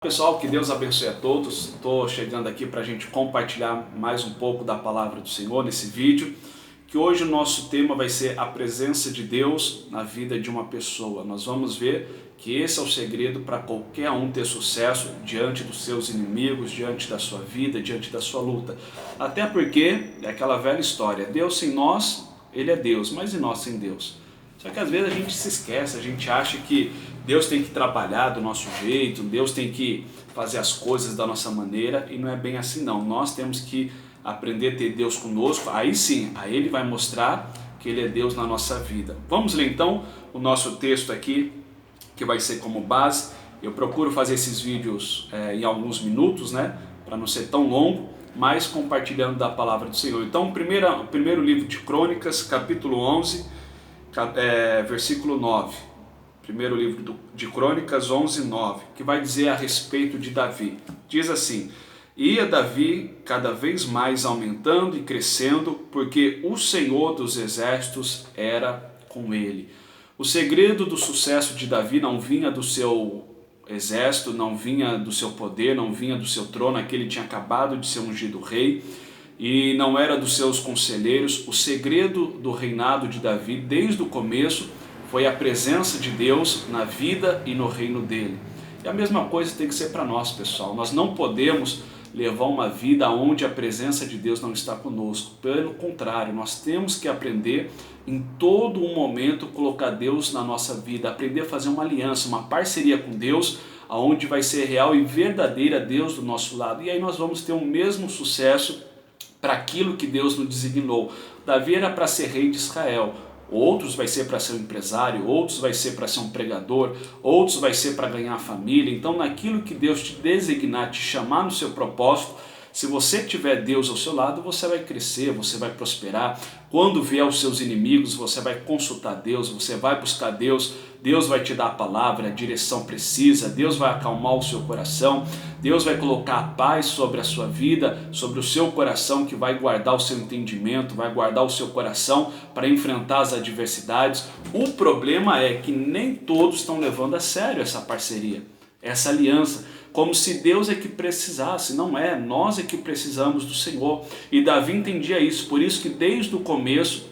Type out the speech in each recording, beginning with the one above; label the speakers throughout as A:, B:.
A: Pessoal, que Deus abençoe a todos. Estou chegando aqui para a gente compartilhar mais um pouco da palavra do Senhor nesse vídeo, que hoje o nosso tema vai ser a presença de Deus na vida de uma pessoa. Nós vamos ver que esse é o segredo para qualquer um ter sucesso diante dos seus inimigos, diante da sua vida, diante da sua luta. Até porque é aquela velha história, Deus sem nós, Ele é Deus, mas e nós sem Deus? Só que às vezes a gente se esquece, a gente acha que Deus tem que trabalhar do nosso jeito, Deus tem que fazer as coisas da nossa maneira, e não é bem assim não. Nós temos que aprender a ter Deus conosco, aí sim, aí Ele vai mostrar que Ele é Deus na nossa vida. Vamos ler então o nosso texto aqui, que vai ser como base. Eu procuro fazer esses vídeos em alguns minutos, né, para não ser tão longo, mas compartilhando da palavra do Senhor. Então, primeiro livro de Crônicas, capítulo 11, versículo 9. Primeiro livro de Crônicas 11, 9, que vai dizer a respeito de Davi. Diz assim: ia Davi cada vez mais aumentando e crescendo, porque o Senhor dos exércitos era com ele. O segredo do sucesso de Davi não vinha do seu exército, não vinha do seu poder, não vinha do seu trono, aquele tinha acabado de ser ungido rei, e não era dos seus conselheiros. O segredo do reinado de Davi, desde o começo, foi a presença de Deus na vida e no reino dele. E a mesma coisa tem que ser para nós, pessoal. Nós não podemos levar uma vida onde a presença de Deus não está conosco. Pelo contrário, nós temos que aprender em todo um momento colocar Deus na nossa vida, aprender a fazer uma aliança, uma parceria com Deus, aonde vai ser real e verdadeira Deus do nosso lado. E aí nós vamos ter o mesmo sucesso para aquilo que Deus nos designou. Davi era para ser rei de Israel. Outros vai ser para ser um empresário, outros vai ser para ser um pregador, outros vai ser para ganhar a família. Então, naquilo que Deus te designar, te chamar no seu propósito, se você tiver Deus ao seu lado, você vai crescer, você vai prosperar. Quando vier os seus inimigos, você vai consultar Deus, você vai buscar Deus, Deus vai te dar a palavra, a direção precisa, Deus vai acalmar o seu coração, Deus vai colocar a paz sobre a sua vida, sobre o seu coração, que vai guardar o seu entendimento, vai guardar o seu coração para enfrentar as adversidades. O problema é que nem todos estão levando a sério essa parceria, essa aliança, como se Deus é que precisasse. Não é, nós é que precisamos do Senhor. E Davi entendia isso, por isso que desde o começo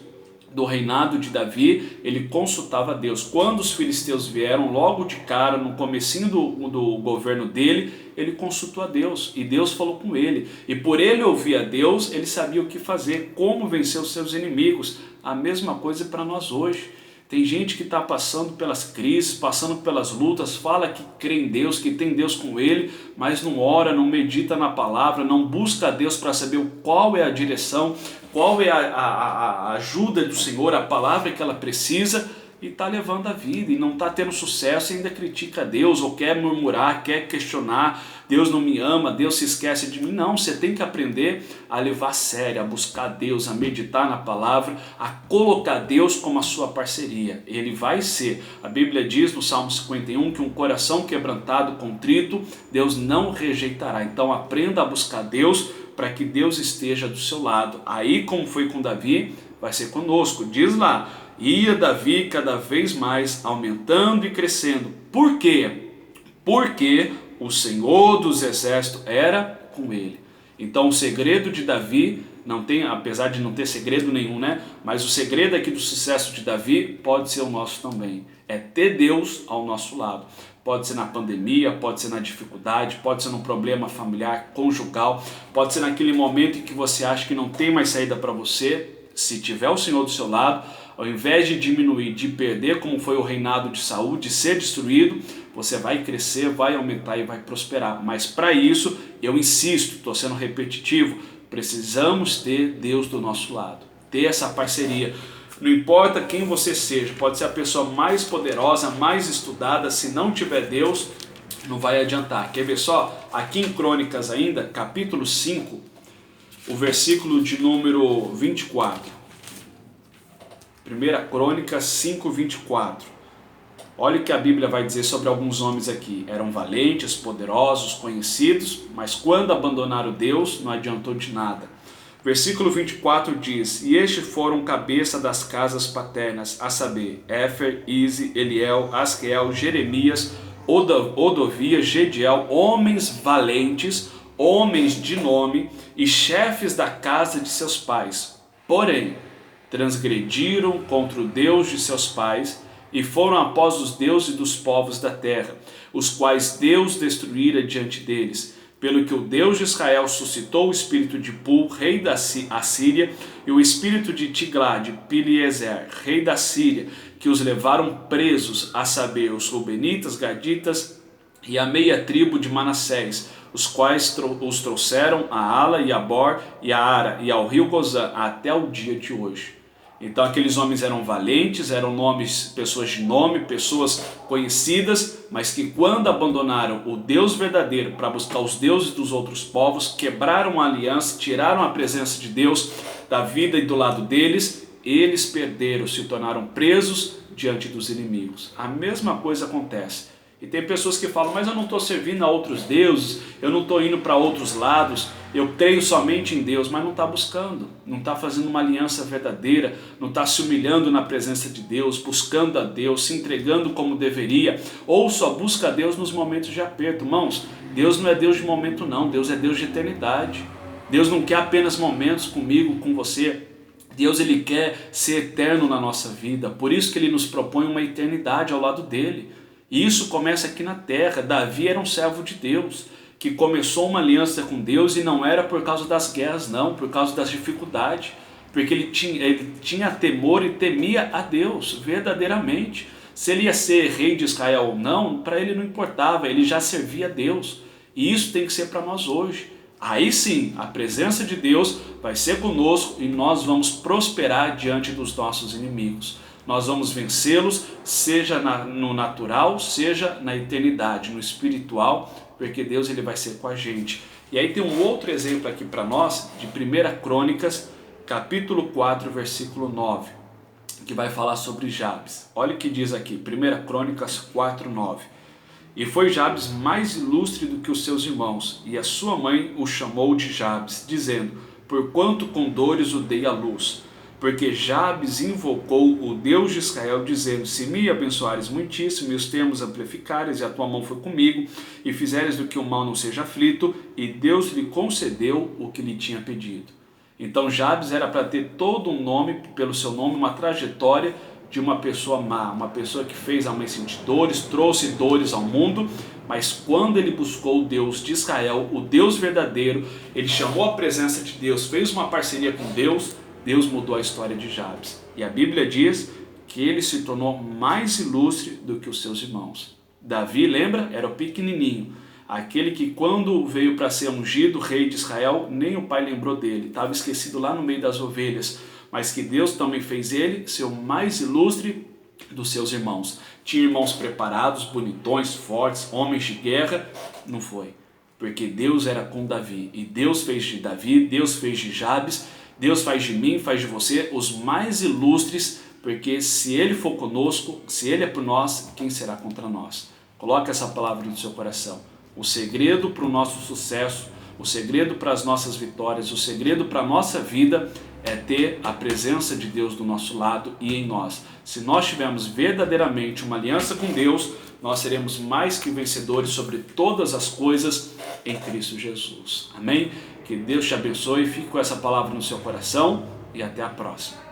A: do reinado de Davi, ele consultava Deus. Quando os filisteus vieram, logo de cara, no comecinho do governo dele, ele consultou a Deus, e Deus falou com ele. E por ele ouvir a Deus, ele sabia o que fazer, como vencer os seus inimigos. A mesma coisa para nós hoje. Tem gente que está passando pelas crises, passando pelas lutas, fala que crê em Deus, que tem Deus com ele, mas não ora, não medita na palavra, não busca a Deus para saber qual é a direção, qual é a ajuda do Senhor, a palavra que ela precisa, e está levando a vida, e não está tendo sucesso, e ainda critica Deus, ou quer murmurar, quer questionar, Deus não me ama, Deus se esquece de mim. Não, você tem que aprender a levar a sério, a buscar Deus, a meditar na palavra, a colocar Deus como a sua parceria. Ele vai ser, a Bíblia diz no Salmo 51, que um coração quebrantado, contrito, Deus não rejeitará. Então aprenda a buscar Deus, para que Deus esteja do seu lado. Aí, como foi com Davi, vai ser conosco. Diz lá: ia Davi cada vez mais aumentando e crescendo. Por quê? Porque o Senhor dos exércitos era com ele. Então o segredo de Davi não tem, apesar de não ter segredo nenhum, né? Mas o segredo aqui do sucesso de Davi pode ser o nosso também. É ter Deus ao nosso lado. Pode ser na pandemia, pode ser na dificuldade, pode ser num problema familiar, conjugal, pode ser naquele momento em que você acha que não tem mais saída para você. Se tiver o Senhor do seu lado, ao invés de diminuir, de perder, como foi o reinado de Saul, de ser destruído, você vai crescer, vai aumentar e vai prosperar. Mas para isso, eu insisto, estou sendo repetitivo, precisamos ter Deus do nosso lado, ter essa parceria. Não importa quem você seja, pode ser a pessoa mais poderosa, mais estudada, se não tiver Deus, não vai adiantar. Quer ver só? Aqui em Crônicas ainda, capítulo 5, o versículo de número 24. 1 Crônicas 5, 24. Olha o que a Bíblia vai dizer sobre alguns homens aqui. Eram valentes, poderosos, conhecidos, mas quando abandonaram Deus, não adiantou de nada. Versículo 24 diz: e estes foram cabeça das casas paternas, a saber, Éfer, Ize, Eliel, Asquel, Jeremias, Odovia, Gediel, homens valentes, homens de nome e chefes da casa de seus pais. Porém, transgrediram contra o Deus de seus pais e foram após os deuses dos povos da terra, os quais Deus destruíra diante deles. Pelo que o Deus de Israel suscitou o espírito de Pul, rei da Assíria, e o espírito de Tiglat-Pileser, rei da Síria, que os levaram presos, a saber, os Rubenitas, Gaditas e a meia tribo de Manassés, os quais os trouxeram a Ala e a Bor e a Ara e ao rio Gozã até o dia de hoje. Então aqueles homens eram valentes, eram pessoas de nome, pessoas conhecidas, mas que quando abandonaram o Deus verdadeiro para buscar os deuses dos outros povos, quebraram a aliança, tiraram a presença de Deus da vida e do lado deles, eles perderam, se tornaram presos diante dos inimigos. A mesma coisa acontece. E tem pessoas que falam, mas eu não estou servindo a outros deuses, eu não estou indo para outros lados, eu creio somente em Deus, mas não está buscando, não está fazendo uma aliança verdadeira, não está se humilhando na presença de Deus, buscando a Deus, se entregando como deveria, ou só busca a Deus nos momentos de aperto. Irmãos, Deus não é Deus de momento não, Deus é Deus de eternidade. Deus não quer apenas momentos comigo, com você. Deus, ele quer ser eterno na nossa vida, por isso que ele nos propõe uma eternidade ao lado dele. E isso começa aqui na terra. Davi era um servo de Deus, que começou uma aliança com Deus e não era por causa das guerras, não, por causa das dificuldades, porque ele tinha temor e temia a Deus verdadeiramente. Se ele ia ser rei de Israel ou não, para ele não importava, ele já servia a Deus. E isso tem que ser para nós hoje. Aí sim, a presença de Deus vai ser conosco e nós vamos prosperar diante dos nossos inimigos. Nós vamos vencê-los, seja no natural, seja na eternidade, no espiritual, porque Deus ele vai ser com a gente. E aí tem um outro exemplo aqui para nós, de 1 Crônicas, capítulo 4, versículo 9, que vai falar sobre Jabes. Olha o que diz aqui, 1 Crônicas 4, 9. E foi Jabes mais ilustre do que os seus irmãos, e a sua mãe o chamou de Jabes, dizendo, porquanto com dores o dei à luz. Porque Jabes invocou o Deus de Israel, dizendo, se me abençoares muitíssimo, e os termos amplificares, e a tua mão foi comigo, e fizeres do que o mal não seja aflito, e Deus lhe concedeu o que lhe tinha pedido. Então Jabes era para ter todo um nome, pelo seu nome, uma trajetória de uma pessoa má, uma pessoa que fez a mãe sentir dores, trouxe dores ao mundo, mas quando ele buscou o Deus de Israel, o Deus verdadeiro, ele chamou a presença de Deus, fez uma parceria com Deus, Deus mudou a história de Jabes. E a Bíblia diz que ele se tornou mais ilustre do que os seus irmãos. Davi, lembra? Era o pequenininho. Aquele que quando veio para ser ungido, rei de Israel, nem o pai lembrou dele. Estava esquecido lá no meio das ovelhas. Mas que Deus também fez ele ser o mais ilustre dos seus irmãos. Tinha irmãos preparados, bonitões, fortes, homens de guerra. Não foi. Porque Deus era com Davi. E Deus fez de Davi, Deus fez de Jabes, Deus faz de mim, faz de você os mais ilustres, porque se Ele for conosco, se Ele é por nós, quem será contra nós? Coloque essa palavra no seu coração. O segredo para o nosso sucesso, o segredo para as nossas vitórias, o segredo para a nossa vida é ter a presença de Deus do nosso lado e em nós. Se nós tivermos verdadeiramente uma aliança com Deus, nós seremos mais que vencedores sobre todas as coisas em Cristo Jesus. Amém? Que Deus te abençoe, fique com essa palavra no seu coração e até a próxima.